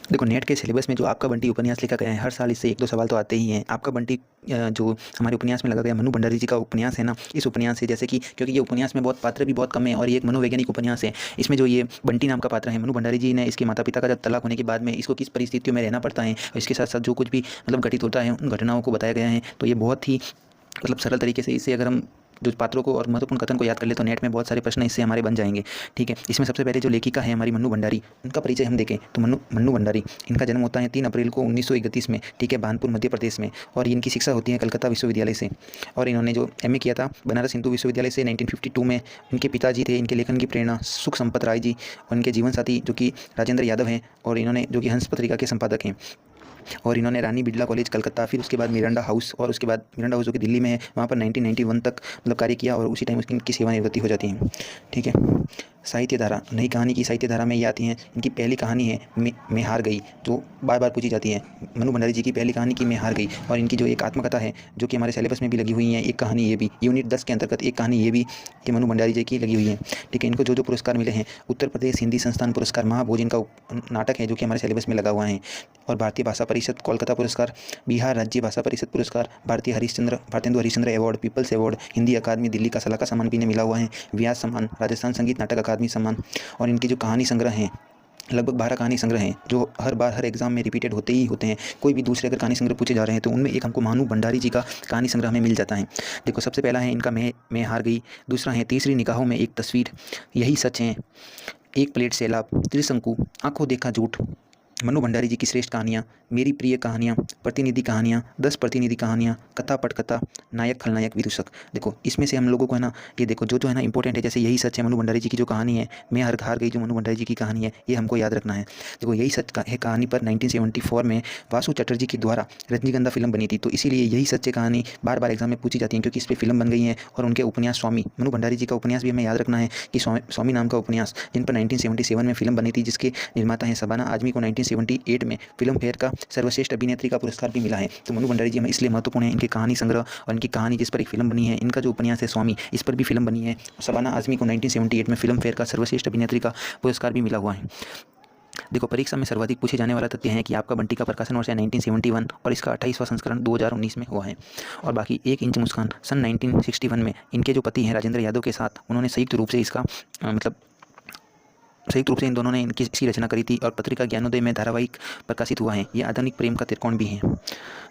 देखो नेट के सिलेबस में जो आपका बंटी उपन्यास लिखा गया है, हर साल इससे 1-2 सवाल तो आते ही हैं। आपका बंटी जो हमारे उपन्यास में लगा गया मनु भंडारी जी का उपन्यास है ना, इस उपन्यास से जैसे कि क्योंकि ये उपन्यास में बहुत पात्र भी बहुत कम है और ये एक मनोवैज्ञानिक उपन्यास है। इसमें जो ये बंटी नाम का पात्र है, मनु भंडारी जी ने इसके माता-पिता का जब तलाक होने के बाद में इसको किस परिस्थितियों में रहना पड़ता है और इसके साथ-साथ जो कुछ भी मतलब घटित होता है, उन घटनाओं को बताया गया है। तो ये बहुत ही मतलब सरल तरीके से इसे अगर हम जो पात्रों को और महत्वपूर्ण कथन को याद कर ले तो नेट में बहुत सारे प्रश्न इससे हमारे बन जाएंगे। ठीक है, इसमें सबसे पहले जो लेखिका है हमारी मन्नू भंडारी, उनका परिचय हम देखें तो मन्नू भंडारी, इनका जन्म होता है 3 अप्रैल को 1931 में, ठीक है, भानपुर मध्य प्रदेश में। और इनकी शिक्षा होती है कलकत्ता विश्वविद्यालय से। और इन्होंने जो एमए किया था बनारस हिंदू विश्वविद्यालय से 1952 में। इनके पिताजी थे इनके लेखन की प्रेरणा सुख संपत राय जी और इनके जीवन साथी जो कि राजेंद्र यादव हैं, और इन्होंने जो कि हंस पत्रिका के संपादक हैं। और इन्होंने रानी बिड़ला कॉलेज कलकत्ता, फिर उसके बाद मिरांडा हाउस, और उसके बाद मिरांडा हाउस जो कि दिल्ली में है, वहाँ पर 1991 तक मतलब कार्य किया और उसी टाइम उसकी इनकी सेवानिवृत्ति हो जाती है। ठीक है, साहित्य धारा, नई कहानी की साहित्य धारा में ये आती हैं। इनकी पहली कहानी है मैं हार गई, जो बार बार पूछी जाती है। मनु भंडारी जी की पहली कहानी की मैं हार गई, और इनकी जो एक आत्मकथा है जो कि हमारे सिलेबस में भी लगी हुई है, एक कहानी ये भी यूनिट 10 के अंतर्गत एक कहानी ये भी कि मनु भंडारी जी की लगी हुई है। ठीक है, इनको जो जो पुरस्कार मिले हैं, उत्तर प्रदेश हिंदी संस्थान पुरस्कार, महाभोज इनका नाटक है जो कि हमारे सिलेबस में लगा हुआ है, और भारतीय भाषा परिषद कोलकाता पुरस्कार, बिहार राज्य भाषा परिषद पुरस्कार, Bharatendu Harishchandra award, people's award, Hindi अकादमी दिल्ली का सलाहकार सम्मान भी इन्हें मिला हुआ है, व्यास सम्मान, राजस्थान संगीत नाटक अकादमी सम्मान। और इनकी जो कहानी संग्रह हैं, लगभग 12 कहानी संग्रह हैं जो हर बार हर एग्जाम में रिपीटेड होते ही होते हैं। कोई भी दूसरे अगर कहानी संग्रह पूछे जा रहे हैं तो उनमें एक हमको मनु भंडारी जी का कहानी संग्रह हमें मिल जाता है। देखो सबसे पहला है इनका मैं हार गई, दूसरा है तीसरी निगाहों में एक तस्वीर, यही सच है, एक प्लेट सैलाब, त्रिशंकु, आंखों देखा झूठ, मनु भंडारी जी की श्रेष्ठ कहानियाँ, मेरी प्रिय कहानियाँ, प्रतिनिधि कहानियाँ, 10 प्रतिनिधि कहानियाँ, कथा पटकथा, नायक खलनायक विदूषक। देखो इसमें से हम लोगों को है ना, ये देखो जो है ना इंपॉर्टेंट है, जैसे यही सच है मनु भंडारी जी की जो कहानी है, मैं हार गई, जो मनु भंडारी जी की कहानी है, ये हमको याद रखना है। देखो यही सच है कहानी पर 1974 में वासु चटर्जी के द्वारा रजनीगंधा फिल्म बनी थी, तो इसीलिए यही सच है कहानी बार बार एग्जाम में पूछी जाती है क्योंकि इस पर फिल्म बन गई है। और उनके उपन्यास स्वामी, मनु भंडारी जी का उपन्यास भी हमें याद रखना है कि स्वामी नाम का उपन्यास जिन पर 1977 में फिल्म बनी थी, जिसके निर्माता हैं शबाना आजमी, को 1978 में फिल्म फेयर का सर्वश्रेष्ठ अभिनेत्री का पुरस्कार भी मिला है। तो मनु भंडारी जी हमें इसलिए महत्वपूर्ण है, इनकी कहानी संग्रह और इनकी कहानी जिस पर एक फिल्म बनी है, इनका जो उपन्यास है स्वामी, इस पर भी फिल्म बनी है। शबाना आजमी को 1978 में फिल्म फेयर का सर्वश्रेष्ठ अभिनेत्री का पुरस्कार भी मिला हुआ है। देखो परीक्षा में सर्वाधिक पूछे जाने वाला तथ्य है कि आपका बंटी का प्रकाशन वर्ष है 1971 और इसका 28वां संस्करण 2019 में हुआ है। और बाकी 1 इंच मुस्कान सन 1961 में इनके जो पति हैं राजेंद्र यादव के साथ, उन्होंने संयुक्त रूप से इसका मतलब संयुक्त रूप से इन दोनों ने इसकी रचना करी थी और पत्रिका ज्ञानोदय में धारावाहिक प्रकाशित हुआ है। ये आधुनिक प्रेम का त्रिकोण भी है।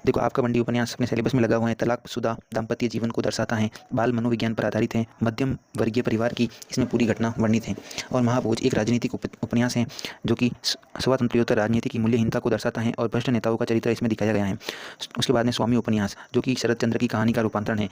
देखो आपका बंटी उपन्यास अपने सिलेबस में लगा हुआ है, तलाकशुदा दाम्पत्य जीवन को दर्शाता है, बाल मनोविज्ञान पर आधारित है, मध्यम वर्गीय परिवार की इसमें पूरी घटना वर्णित है। और महाभोज एक राजनीतिक उपन्यास है जो कि स्वातंत्र्योत्तर राजनीति की मूल्यहीनता को दर्शाता है और भ्रष्ट नेताओं का चरित्र इसमें दिखाया गया है। उसके बाद में स्वामी उपन्यास जो कि शरद चंद्र की कहानी का रूपांतरण है।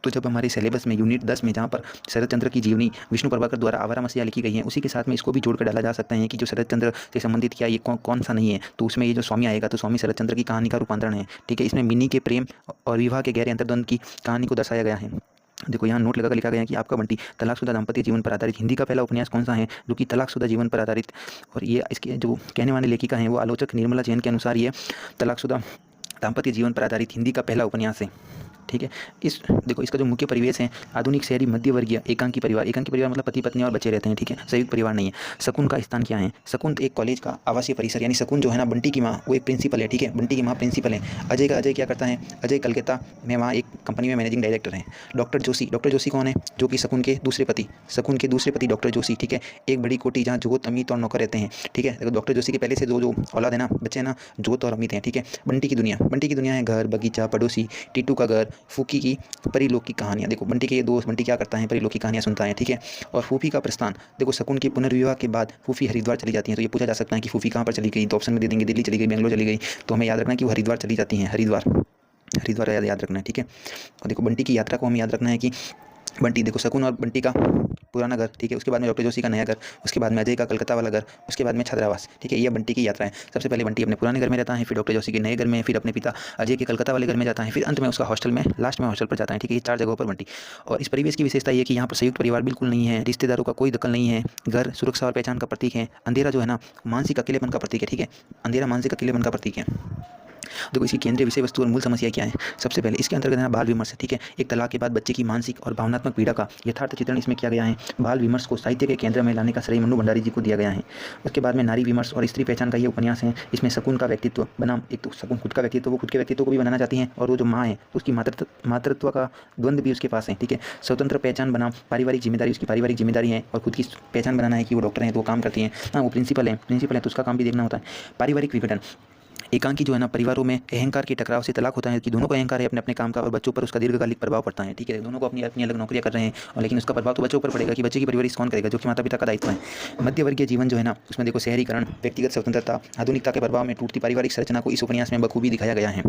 तो जब हमारे सिलेबस में यूनिट 10 में जहाँ पर शरद चंद्र की जीवनी विष्णु प्रभाकर द्वारा आवारा मसीहा लिखी गई है, उसी के साथ में इसको भी जोड़कर डाला जा सकता है कि जो शरद चंद्र से संबंधित क्या ये कौन सा नहीं है, तो उसमें ये जो स्वामी आएगा तो स्वामी शरद चंद्र की कहानी का रूपांतरण है। ठीक है, इसमें मिनी के प्रेम और विवाह के गहरे अंतर्द्वंद की कहानी को दर्शाया गया है। देखो यहाँ नोट लगाकर लिखा गया है कि आपका बंटी तलाकशुदा दाम्पत्य जीवन पर आधारित हिंदी का पहला उपन्यास कौन सा है जो कि तलाकशुदा जीवन पर आधारित, और ये इसके जो कहने वाले लेखिका हैं वो आलोचक निर्मला जैन के अनुसार ये तलाकशुदा दाम्पत्य जीवन पर आधारित हिंदी का पहला उपन्यास है। ठीक है, इस देखो इसका जो मुख्य परिवेश है आधुनिक शहरी मध्यवर्गीय एकांकी परिवार मतलब पति पत्नी और बच्चे रहते हैं। ठीक है, संयुक्त परिवार नहीं है। शकुन का स्थान क्या है? शकुन एक कॉलेज का आवासीय परिसर, यानी शकुन जो है ना बंटी की माँ वो एक प्रिंसिपल है। ठीक है, बंटी की माँ प्रिंसिपल है। अजय क्या करता है? अजय कलकत्ता में वहाँ एक कंपनी में मैनेजिंग डायरेक्टर हैं। डॉक्टर जोशी कौन है? जो कि शकुन के दूसरे पति डॉक्टर जोशी। ठीक है, एक बड़ी कोठी जहाँ जोत अमित और नौकर रहते हैं। ठीक है, देखो डॉक्टर जोशी के पहले से जो औलाद है ना, बच्चे हैं ना, जोत और अमित हैं। ठीक है, बंटी की दुनिया है घर, बगीचा, पड़ोसी, टीटू का घर, फूफी की परिलोक की कहानियाँ। देखो बंटी के ये दोस्त बंटी क्या करता है? परिलोक की कहानियाँ सुनता है। ठीक है, और फूफी का प्रस्थान। देखो शकुन के पुनर्विवाह के बाद फूफी हरिद्वार चली जाती हैं, तो ये पूछा जा सकता है कि फूफी कहाँ पर चली गई, तो ऑप्शन में दे देंगे दिल्ली चली गई, बेंगलोर चली गई, तो हमें याद रखना है कि वो हरिद्वार चली जाती हैं। हरिद्वार याद रखना है। ठीक है, और देखो बंटी की यात्रा को हमें याद रखना है कि बंटी, देखो शकुन और बंटी का पुराना घर, ठीक है, उसके बाद में डॉक्टर जोशी का नया घर, उसके बाद में अजय का कलकत्ता वाला घर, उसके बाद में छात्रावास। ठीक है, ये बंटी की यात्रा है। सबसे पहले बंटी अपने पुराने घर में रहता है, फिर डॉक्टर जोशी के नए घर में, फिर अपने पिता अजय के कलकत्ता वाले घर में जाता है, फिर अंत में उसका हॉस्टल में, लास्ट में हॉस्टल पर जाता है। ठीक है, ये 4 जगहों पर बंटी। और इस परिवेश की विशेषता ये है कि यहाँ पर संयुक्त परिवार बिल्कुल नहीं है, रिश्तेदारों का कोई दखल नहीं है, घर सुरक्षा और पहचान का प्रतीक है, अंधेरा जो है ना मानसिक अकेलेपन का प्रतीक है। ठीक है, अंधेरा मानसिक अकेलेपन का प्रतीक है। देखो इसकी केंद्रीय विषय वस्तु और मूल समस्या क्या है। सबसे पहले इसके अंतर्गत है बाल विमर्श, ठीक है। एक तलाक के बाद बच्चे की मानसिक और भावनात्मक पीड़ा का यथार्थ चित्रण इसमें किया गया है। बाल विमर्श को साहित्य के केंद्र में लाने का श्रेय मन्नू भंडारी जी को दिया गया है। उसके बाद में नारी विमर्श और स्त्री पहचान का ये उपन्यास है। इसमें शकुन का व्यक्तित्व बनाम, एक तो शकुन खुद का व्यक्तित्व, वो खुद के व्यक्तित्व को भी बनाना चाहती हैं, और वो जो माँ है उसकी मातृत्व का द्वंद्व भी उसके पास है, ठीक है। स्वतंत्र पहचान बनाम पारिवारिक जिम्मेदारी, उसकी पारिवारिक जिम्मेदारी है और खुद की पहचान बनाना है कि वो डॉक्टर हैं तो वो काम करती हैं। हाँ, वो प्रिंसिपल है तो उसका काम भी देखना होता है। पारिवारिक विघटन, एकांकी जो है ना, परिवारों में अहंकार के टकराव से तलाक होता है कि दोनों को अहंकार है अपने अपने काम का, और बच्चों पर उसका दीर्घकालिक प्रभाव पड़ता है, ठीक है। दोनों को अपनी अपनी अलग नौकरियां कर रहे हैं, और लेकिन उसका प्रभाव तो बच्चों पर पड़ेगा कि बच्चे की परवरिश कौन करेगा, जो कि माता पिता का दायित्व है। मध्यवर्गीय जीवन जो है ना, उसमें देखो शहरीकरण, व्यक्तिगत स्वतंत्रता, आधुनिकता के प्रभाव में टूटती पारिवारिक संरचना को इस उपन्यास में बखूबी दिखाया गया है।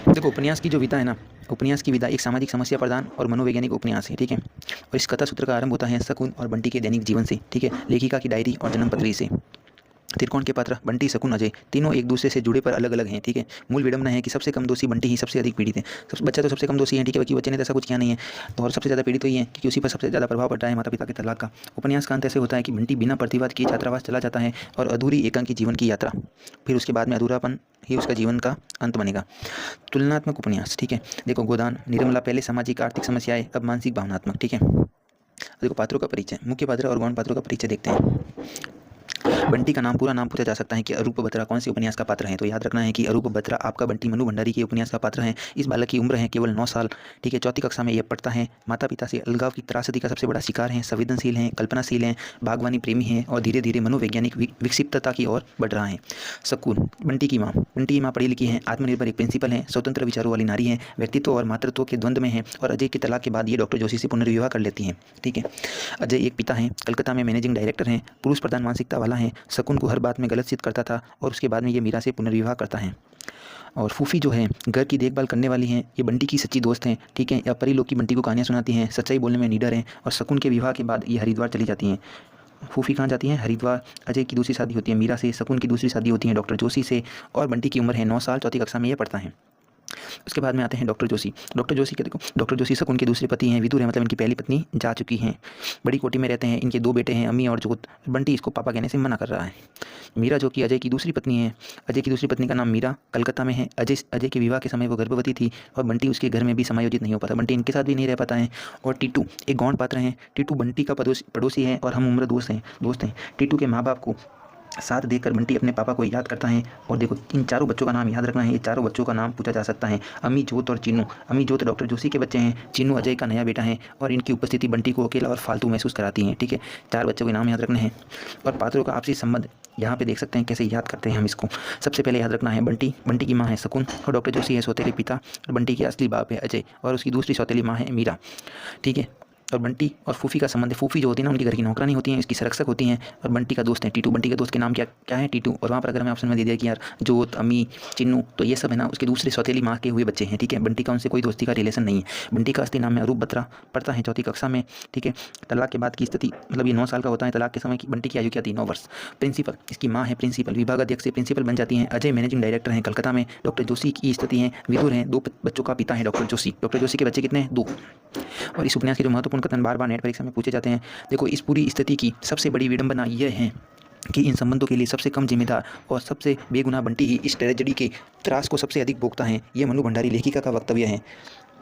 देखो उपन्यास की जो विधा है ना, उपन्यास की विधा एक सामाजिक समस्या प्रदान और मनोवैज्ञानिक उपन्यास है, ठीक है। और इस कथा सूत्र का आरंभ होता है शकुन और बंटी के दैनिक जीवन से, ठीक है, लेखिका की डायरी और जन्मपत्री से। त्रिकोण के पात्र बंटी, शकुन, अजय तीनों एक दूसरे से जुड़े पर अलग अलग हैं, ठीक है। मूल विडंबना है कि सबसे कम दोषी बंटी ही सबसे अधिक पीड़ित है। बच्चा तो सबसे कम दोषी है, ठीक है, बाकी बच्चे ने तो ऐसा कुछ किया नहीं है, तो और सबसे ज़्यादा पीड़ित तो ही है क्योंकि उसी पर सबसे ज़्यादा प्रभाव पड़ रहा है माता पिता के तलाक का। उपन्यास का अंत ऐसे होता है कि बंटी बिना प्रतिवाद किए छात्रावास चला जाता है और अधूरी एकांकी जीवन की यात्रा, फिर उसके बाद में अधूरापन ही उसका जीवन का अंत बनेगा। तुलनात्मक उपन्यास, ठीक है। देखो गोदान, निर्मला पहले सामाजिक आर्थिक समस्याएं, अब मानसिक भावनात्मक, ठीक है। देखो पात्रों का परिचय, मुख्य पात्र और गौण पात्रों का परिचय देखते हैं। बंटी का नाम, पूरा नाम पूछा जा सकता है कि अरूप बत्रा कौन से उपन्यास का पात्र है, तो याद रखना है कि अरूप बत्रा आपका बंटी मन्नू भंडारी के उपन्यास का पात्र है। इस बालक की उम्र है केवल 9 साल, ठीक है। चौथी कक्षा में यह पढ़ता है। माता पिता से अलगाव की त्रासदी का सबसे बड़ा शिकार है, संवेदनशील हैं, कल्पनाशील हैं, बागवानी प्रेमी हैं और धीरे धीरे मनोवैज्ञानिक विक्षिप्तता की ओर बढ़ रहा है। शकुन, बंटी की माँ पढ़ी लिखी है, आत्मनिर्भर एक प्रिंसिपल है, स्वतंत्र विचारों वाली नारी है, व्यक्तित्व और मातृत्व के द्वंद्व में है, और अजय के तलाक के बाद ये डॉक्टर जोशी से पुनर्विवाह कर लेती है, ठीक है। अजय एक पिता हैं, कलकत्ता में मैनेजिंग डायरेक्टर हैं, पुरुष प्रधान मानसिकता वाला है, शकुन को हर बात में गलत सिद्ध करता था और उसके बाद में ये मीरा से पुनर्विवाह करता है। और फूफी जो है घर की देखभाल करने वाली हैं, ये बंटी की सच्ची दोस्त हैं, ठीक है। या परी लोग की बंटी को कहानियाँ सुनाती हैं, सच्चाई बोलने में निडर हैं, और शकुन के विवाह के बाद ये हरिद्वार चली जाती हैं। फूफी कहाँ जाती हैं? हरिद्वार। अजय की दूसरी शादी होती है मीरा से, शकुन की दूसरी शादी होती है डॉक्टर जोशी से, और बंटी की उम्र है 9 साल, चौथी कक्षा में ये पढ़ता है। उसके बाद में आते हैं डॉक्टर जोशी। डॉक्टर जोशी के देखो, डॉक्टर जोशी शकुन के दूसरे पति हैं, विदुर है, मतलब इनकी पहली पत्नी जा चुकी हैं। बड़ी कोठी में रहते हैं, इनके 2 बेटे हैं, अम्मी और जोत। बंटी इसको पापा कहने से मना कर रहा है। मीरा जो कि अजय की दूसरी पत्नी है, अजय की दूसरी पत्नी का नाम मीरा, कलकत्ता में है। अजय के विवाह के समय वो गर्भवती थी और बंटी उसके घर में भी समायोजित नहीं हो पाता, बंटी इनके साथ भी नहीं रह पाता है। और टीटू एक गौण पात्र हैं। टीटू बंटी का पड़ोसी है और हम उम्र दोस्त हैं। टीटू के माँ बाप को साथ देकर बंटी अपने पापा को याद करता है। और देखो इन चारों बच्चों का नाम याद रखना है, ये चारों बच्चों का नाम पूछा जा सकता है, अम्मी, जोत और चिन्नू। अम्मी जोत डॉक्टर जोशी के बच्चे हैं, चिन्नू अजय का नया बेटा है, और इनकी उपस्थिति बंटी को अकेला और फालतू महसूस कराती है, ठीक है। 4 बच्चों के नाम याद रखने हैं। और पात्रों का आपसी संबंध यहाँ पे देख सकते हैं कैसे याद करते हैं हम इसको। सबसे पहले याद रखना है बंटी की माँ है शकुन, और डॉक्टर जोशी है सौतेले पिता, और बंटी के असली बाप है अजय, और उसकी दूसरी सौतेली माँ है मीरा, ठीक है। और बंटी और फूफी का संबंध है। फूफी जो होती है ना, उनकी घर की नौकरानी होती हैं, इसकी संरक्षक होती हैं, और बंटी का दोस्त है टीटू। बंटी के दोस्त के नाम क्या है? टीटू। और वहाँ पर अगर हमें ऑप्शन में दे दिया कि यार जोत, अम्मी, चिन्नू, तो ये सब है ना उसके दूसरे सौतेली माँ के हुए बच्चे हैं, ठीक है। बंटी का उनसे कोई दोस्ती का रिलेशन नहीं है। बंटी का असली नाम है अरूप बत्रा, पढ़ता है 4वीं कक्षा में, ठीक है। तलाक के बाद की स्थिति, मतलब ये 9 साल का होता है, तलाक के समय की बंटी की आयु क्या थी? 9 वर्ष। प्रिंसिपल, इसकी माँ है प्रिंसिपल, विभाग अध्यक्ष से प्रिंसिपल बन जाती हैं। अजय मैनेजिंग डायरेक्टर हैं कलकत्ता में। डॉक्टर जोशी की स्थिति है विदुर हैं, 2 बच्चों का पिता है डॉक्टर जोशी। डॉक्टर जोशी के बच्चे कितने हैं? 2। और इस उपन्यास के जो महत्वपूर्ण कथन बार बार नेट परीक्षा में पूछे जाते हैं, देखो इस पूरी स्थिति की सबसे बड़ी विडंबना यह है कि इन संबंधों के लिए सबसे कम जिम्मेदार और सबसे बेगुनाह बंटी ही इस ट्रेजेडी के त्रास को सबसे अधिक भोगता है। ये मन्नू भंडारी लेखिका का वक्तव्य है।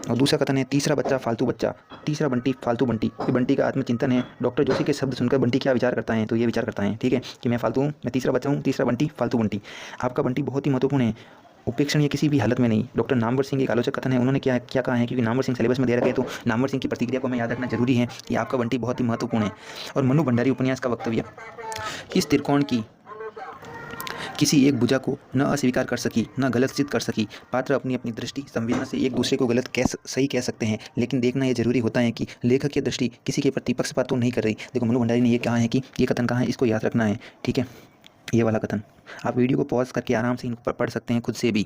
और दूसरा कथन है तीसरा बच्चा फालतू बच्चा, तीसरा बंटी फालतू बंटी। ये बंटी का आत्मचिंतन है। डॉक्टर जोशी के शब्द सुनकर बंटी क्या विचार करता है? तो ये विचार करता है, ठीक है, कि मैं फालतू हूँ, मैं तीसरा बच्चा हूँ, तीसरा बंटी फालतू बंटी। आपका बंटी बहुत ही महत्वपूर्ण है, उपेक्षणीय किसी भी हालत में नहीं। डॉक्टर नामवर सिंह एक आलोचक कथन है, उन्होंने क्या कहा है, क्योंकि नामवर सिंह सिलेबस में दे रखे हैं तो नामवर सिंह की प्रतिक्रिया को हमें याद रखना जरूरी है कि आपका बंटी बहुत ही महत्वपूर्ण है। और मन्नू भंडारी उपन्यास का वक्तव्य, इस त्रिकोण की किसी एक भुजा को न अस्वीकार कर सकी, न गलत सिद्ध कर सकी। पात्र अपनी अपनी दृष्टि संवेदना से एक दूसरे को सही कह सकते हैं, लेकिन देखना यह जरूरी होता है कि लेखक की दृष्टि किसी के प्रति पक्षपात तो नहीं कर रही। देखो मन्नू भंडारी ने ये कहा है कि ये कथन कहाँ है, इसको याद रखना है, ठीक है। ये वाला कथन आप वीडियो को पॉज करके आराम से इनको पढ़ सकते हैं खुद से भी।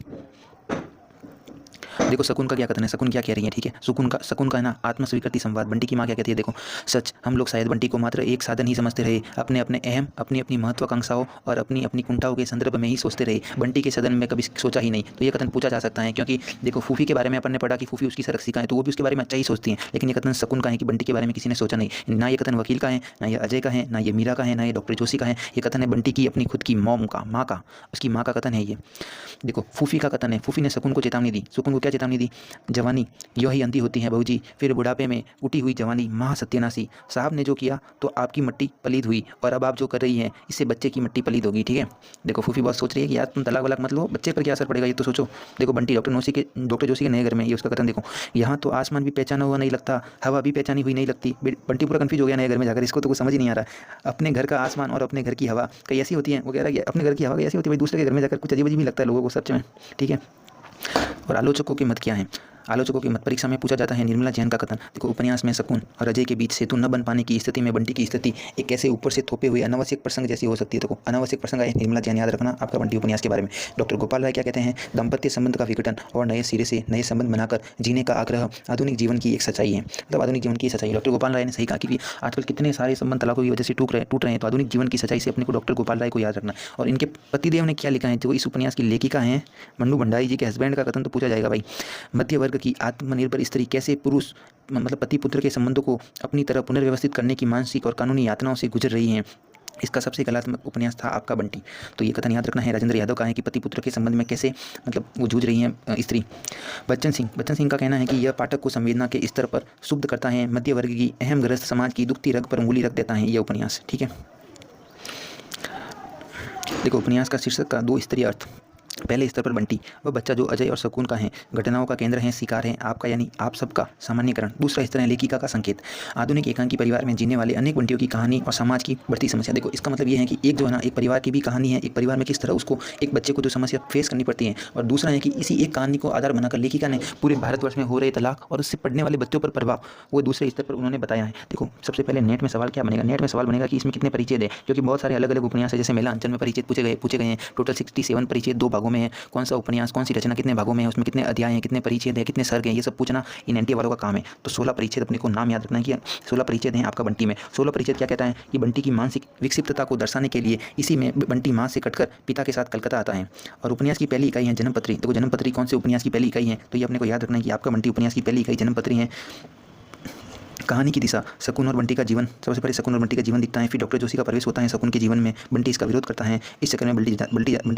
देखो शकुन का क्या कथन है, शकुन क्या कह रही है, ठीक है। शकुन का है ना आत्मस्वीकृति संवाद। बंटी की माँ क्या कहती है, देखो। सच, हम लोग शायद बंटी को मात्र एक साधन ही समझते रहे, अपने अपने अहम, अपनी अपनी महत्वाकांक्षाओं और अपनी अपनी कुंठाओं के संदर्भ में ही सोचते रहे, बंटी के सदन में कभी सोचा ही नहीं। तो ये कथन पूछा जा सकता है, क्योंकि देखो फूफी के बारे में अपन ने पढ़ा कि फूफी उसकी संरक्षिका है, तो वो भी उसके बारे में अच्छा ही सोचती है। लेकिन ये कथन शकुन का है कि बंटी के बारे में किसी ने सोचा नहीं। ना ये कथन वकील का है, ना ये अजय का है, ना ये मीरा का है, ना ये डॉक्टर जोशी का है। ये कथन है बंटी की अपनी खुद की मॉम का, माँ का, उसकी माँ का कथन है ये। देखो फूफी का कथन है, फूफी ने शकुन को चेतावनी दी। शकुन को क्या चेतावनी दी, जवानी यो ही अंधी होती है बहूजी, फिर बुढ़ापे में उठी हुई जवानी महा सत्यानाशी। साहब ने जो किया तो आपकी मिट्टी पलीद हुई, और अब आप जो कर रही हैं इससे बच्चे की मिट्टी पलीद होगी, ठीक है। देखो फूफी बहुत सोच रही है कि यार तुम तलाक वलाक मत लो, बच्चे पर क्या असर पड़ेगा ये तो सोचो। देखो बंटी डॉक्टर जोशी के नए घर में, ये उसका कथन देखो। यहाँ तो आसमान भी पहचाना हुआ नहीं लगता, हवा भी पहचानी हुई नहीं लगती। बंटी पूरा कंफ्यूज हो गया नए घर में जाकर, इसको तो कुछ समझ ही नहीं आ रहा। अपने घर का आसमान और अपने घर की हवा कई ऐसी होती है, वो कह रहा है अपने घर की हवा कैसी होती है भाई, दूसरे के घर में जाकर कुछ अजीब अजीब ही लगता है लोगों को सच में, ठीक है। और आलोचकों के मत क्या है, आलोचकों की मत परीक्षा में पूछा जाता है निर्मला जैन का कथन। देखो उपन्यास में शकुन और अजय के बीच सेतु न बन पाने की स्थिति में बंटी की स्थिति एक कैसे ऊपर से थोपे हुए अनावश्यक प्रसंग जैसी हो सकती है। देखो अनावश्यक प्रसंग आए निर्मला जैन, याद रखना आपका बंटी उपन्यास के बारे में। डॉक्टर गोपाल राय क्या कहते हैं, दाम्पत्य संबंध का विघटन और नए सिरे से नए संबंध बनाकर जीने का आग्रह आधुनिक जीवन की एक सच्चाई है। मतलब आधुनिक जीवन की सच्चाई डॉक्टर गोपाल राय ने सही कहा, क्योंकि आजकल कितने सारे संबंध तलाकों की वजह से टूट रहे हैं। तो आधुनिक जीवन की सच्चाई से अपने को डॉक्टर गोपाल राय को याद रखना। और इनके पतिदेव ने क्या लिखा है, जो इस उपन्यास की लेखिका हैं मन्नू भंडारी जी के हस्बैंड का कथन तो पूछा जाएगा भाई। मध्य वर्ग की आत्मनिर्भर स्त्री कैसे पुरुष मतलब पति पुत्र के संबंधों को अपनी तरह पुनर्व्यवस्थित करने की मानसिक और कानूनी यातनाओं से गुजर रही हैं, इसका सबसे कलात्मक उपन्यास था आपका बंटी। तो ये कथन याद रखना है। राजेंद्र यादव का है कि पति पुत्र के संबंध में कैसे मतलब वो जूझ रही हैं स्त्री। बच्चन सिंह का कहना है कि यह पाठक को संवेदना के स्तर पर शुद्ध करता है, मध्य वर्ग की अहम ग्रस्त समाज की दुखती रग पर उंगली रख देता है यह उपन्यास, ठीक है। देखो उपन्यास का शीर्षक का दो स्तरीय अर्थ। पहले स्तर पर बंटी वह बच्चा जो अजय और शकुन का है, घटनाओं का केंद्र है, शिकार है आपका यानी आप सबका सामान्यकरण। दूसरा स्तर है लेखिका का संकेत, आधुनिक एकांकी परिवार में जीने वाले अनेक बंटियों की कहानी और समाज की बढ़ती समस्या। देखो इसका मतलब ये है कि एक जो है ना एक परिवार की भी कहानी है, एक परिवार में किस तरह उसको एक बच्चे को जो समस्या फेस करनी पड़ती है, और दूसरा है कि इसी एक कहानी को आधार बनाकर लेखिका ने पूरे भारतवर्ष में हो रहे तलाक और उससे पढ़ने वाले बच्चों पर प्रभाव वो दूसरे स्तर पर उन्होंने बताया है। देखो सबसे पहले नेट में सवाल क्या बनेगा, नेट में सवाल बनेगा कि इसमें कितने परिचय है, क्योंकि बहुत सारे अलग अलग उपन्यास है, जैसे मेला अंचल में परिचय पूछे गए हैं। टोटल 67 परिचय 2 भागों में है। कौन सा उपन्यास कौन सी रचना कितने भागों में है, उसमें कितने अध्याय हैं, कितने परिच्छेद हैं, कितने सर्ग हैं, ये सब पूछना इन एनटीए वालों का काम है। तो 16 परिच्छेद अपने को नाम याद रखना है कि 16 परिच्छेद हैं आपका बंटी में। 16 परिच्छेद क्या कहता है कि बंटी की मानसिक विक्षिप्तता को दर्शाने के लिए इसी में बंटी माँ से कटकर पिता के साथ कलकत्ता आता है। और उपन्यास की पहली इकाई है जन्मपत्री। तो जन्मपत्री कौन से उपन्यास की पहली इकाई है, तो ये अपने को याद रखना है कि आपका बंटी उपन्यास की पहली इकाई जन्मपत्री है। कहानी की दिशा, शकुन और बंटी का जीवन। सबसे पहले शकुन और बंटी का जीवन दिखता है, फिर डॉक्टर जोशी का प्रवेश होता है शकुन के जीवन में, बंटी इसका विरोध करता है। इस चक्कर में बंटी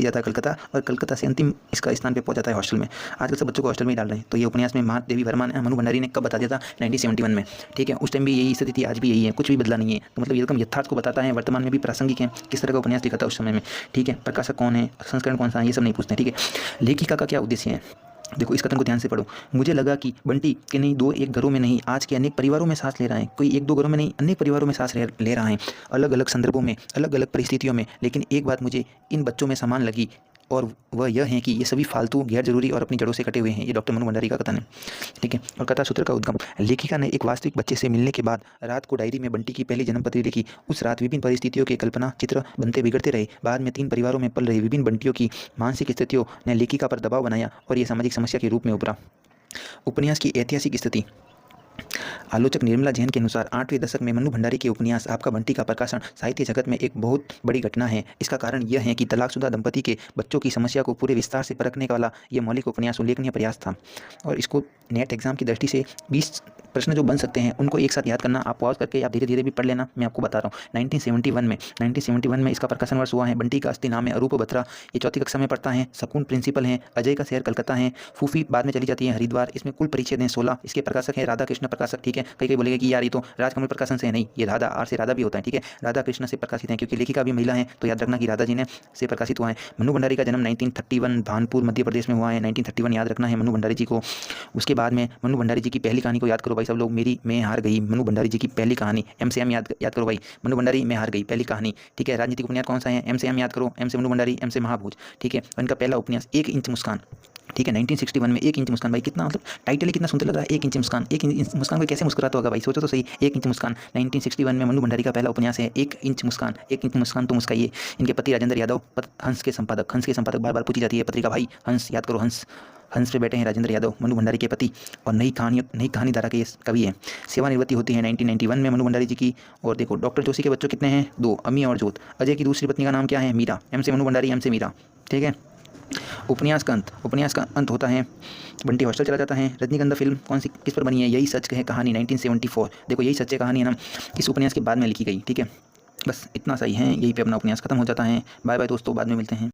जाता है कलकत्ता, और कलकत्ता से अंतिम इसका स्थान पे पहुंच जाता है हॉस्टल में। आजकल सब बच्चों को हॉस्टल में ही डाल रहे हैं। तो ये उपन्यास में महादेवी वर्मा ने मनु भंडारी ने कब बता दिया था, 1971 में, ठीक है। उस टाइम भी यही स्थिति थी, आज भी यही है, कुछ भी बदला नहीं है। तो मतलब एकदम यथार्थ को बताता है, वर्तमान में भी प्रासंगिक है, किस तरह का उपन्यास लिखा था उस समय में, ठीक है। प्रकाशक कौन है, संस्करण कौन सा है, ये सब नहीं पूछते, ठीक है। लेखिका का क्या उद्देश्य है, देखो इस कथन को ध्यान से पढ़ो। मुझे लगा कि बंटी के नहीं दो एक घरों में नहीं, आज के अनेक परिवारों में सांस ले रहा है। कोई एक दो घरों में नहीं, अनेक परिवारों में सांस ले रहा है, अलग अलग संदर्भों में, अलग अलग परिस्थितियों में। लेकिन एक बात मुझे इन बच्चों में समान लगी, और वह यह है कि ये सभी फालतू, गैर जरूरी और अपनी जड़ों से कटे हुए हैं। ये डॉक्टर मनु भंडारी का कथन है, ठीक है। और कथा सूत्र का उद्गम, लेखिका ने एक वास्तविक बच्चे से मिलने के बाद रात को डायरी में बंटी की पहली जन्मपत्री लिखी। उस रात विभिन्न परिस्थितियों के कल्पना चित्र बनते बिगड़ते रहे। बाद में 3 परिवारों में पल रही विभिन्न बंटियों की मानसिक स्थितियों ने लेखिका पर दबाव बनाया और ये सामाजिक समस्या के रूप में उभरा। उपन्यास की ऐतिहासिक स्थिति, आलोचक निर्मला जैन के अनुसार 8वें दशक में मन्नू भंडारी के उपन्यास आपका बंटी का प्रकाशन साहित्य जगत में एक बहुत बड़ी घटना है। इसका कारण यह है कि तलाकशुदा दंपति के बच्चों की समस्या को पूरे विस्तार से परखने वाला यह मौलिक उपन्यास उल्लेखनीय प्रयास था। और इसको नेट एग्जाम की दृष्टि से 20 प्रश्न जो बन सकते हैं उनको एक साथ याद करना, आप पॉज करके आप धीरे धीरे भी पढ़ लेना, मैं आपको बता रहा हूँ। 1971 में इसका प्रकाशन वर्ष हुआ है। बंटी का असली नाम है अरूप बत्रा, ये 4ठी कक्षा में पढ़ता है। शकुन प्रिंसिपल है, अजय का शहर कलकत्ता है, फूफी बाद में चली जाती है हरिद्वार। इसमें कुल परिच्छेद हैं 16। इसके प्रकाशक है राधा कृष्ण प्रकाशक, ठीक है। कई बोलेंगे कि यार ये तो राजकमल प्रकाशन से है, नहीं, ये राधा आर से राधा भी होता है, ठीक है। राधा कृष्ण से प्रकाशित है, क्योंकि लेखिका भी महिला है, तो याद रखना कि राधा जी ने से प्रकाशित हुआ है। मन्नू भंडारी का जन्म 1931 भानपुर मध्य प्रदेश में हुआ है। 1931 याद रखना है मन्नू भंडारी जी को। उसके बाद में मन्नू भंडारी जी की पहली कहानी को याद करो भाई सब लोग, मेरी मैं हार गई। मन्नू भंडारी जी की पहली कहानी, एम से एम याद करो भाई, मन्नू भंडारी मैं हार गई पहली कहानी, ठीक है। राजनीतिक उपन्यास कौन सा है, एम से एम याद करो, एम से मन्नू भंडारी, एम से महाभूज, ठीक है। इनका पहला उपन्यास 1 इंच मुस्कान, ठीक है। 1961 में 1 इंच मुस्कान, भाई कितना मतलब टाइटल ही कितना सुंदर लग रहा है, 1 इंच मुस्कान। 1 इंच मुस्कान को कैसे मुस्कुराता होगा भाई, सोचो तो सही। 1 इंच मुस्कान 1961 में मन्नू भंडारी का पहला उपन्यास है 1 इंच मुस्कान। 1 इंच मुस्कान तो मुस्काइए। इनके पति राजेंद्र यादव, हंस के संपादक। हंस के संपादक बार बार पूछी जाती है पत्रिका, भाई हंस याद करो, हंस। हंस पे बैठे हैं राजेंद्र यादव, मन्नू भंडारी के पति, और नई कहानी धारा के ये कवि हैं। सेवानिवृत्ति होती है 1991 में मन्नू भंडारी जी की। और देखो डॉक्टर जोशी के बच्चों कितने हैं, 2, अमी और जोत। अजय की दूसरी पत्नी का नाम क्या है, मीरा। एम से मन्नू भंडारी, एम से मीरा। ठीक है। उपन्यास का अंत होता है, बंटी हॉस्टल चला जाता है। रजनीगंधा फिल्म कौन सी किस पर बनी है, यही सच है कहानी 1974। देखो यही सच है कहानी है ना, इस उपन्यास के बाद में लिखी गई। ठीक है, बस इतना सही है, यहीं पे अपना उपन्यास खत्म हो जाता है। बाय बाय दोस्तों, बाद में मिलते हैं।